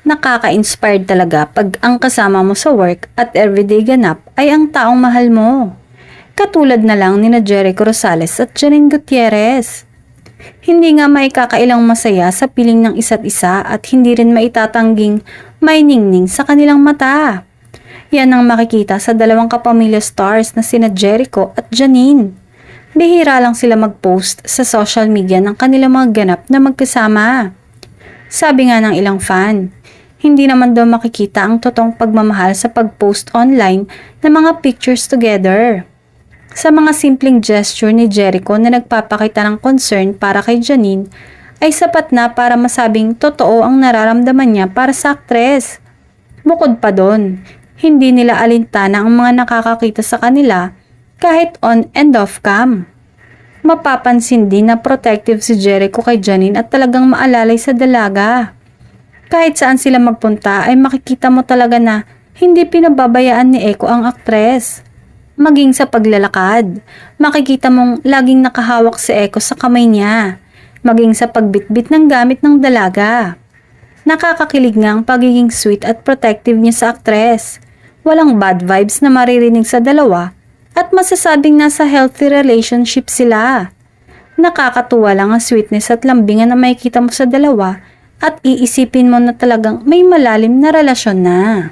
Nakaka-inspired talaga pag ang kasama mo sa work at everyday ganap ay ang taong mahal mo. Katulad na lang ni Jericho Rosales at Janine Gutierrez. Hindi nga maikakailang masaya sa piling ng isa't isa at hindi rin maitatangging may ningning sa kanilang mata. Yan ang makikita sa dalawang kapamilya stars na sina Jericho at Janine. Bihira lang sila mag-post sa social media ng kanilang mga ganap na magkasama. Sabi nga ng ilang fan, hindi naman daw makikita ang totoong pagmamahal sa pag-post online ng mga pictures together. Sa mga simpleng gesture ni Jericho na nagpapakita ng concern para kay Janine ay sapat na para masabing totoo ang nararamdaman niya para sa aktres. Bukod pa doon, hindi nila alintana ang mga nakakakita sa kanila kahit on and off cam. Mapapansin din na protective si Jericho kay Janine at talagang maalalay sa dalaga. Kahit saan sila magpunta ay makikita mo talaga na hindi pinababayaan ni Echo ang aktres. Maging sa paglalakad, makikita mong laging nakahawak si Echo sa kamay niya. Maging sa pagbitbit ng gamit ng dalaga. Nakakakilig nga ang pagiging sweet at protective niya sa aktres. Walang bad vibes na maririnig sa dalawa at masasabing nasa healthy relationship sila. Nakakatuwa lang ang sweetness at lambingan na makikita mo sa dalawa at iisipin mo na talagang may malalim na relasyon na.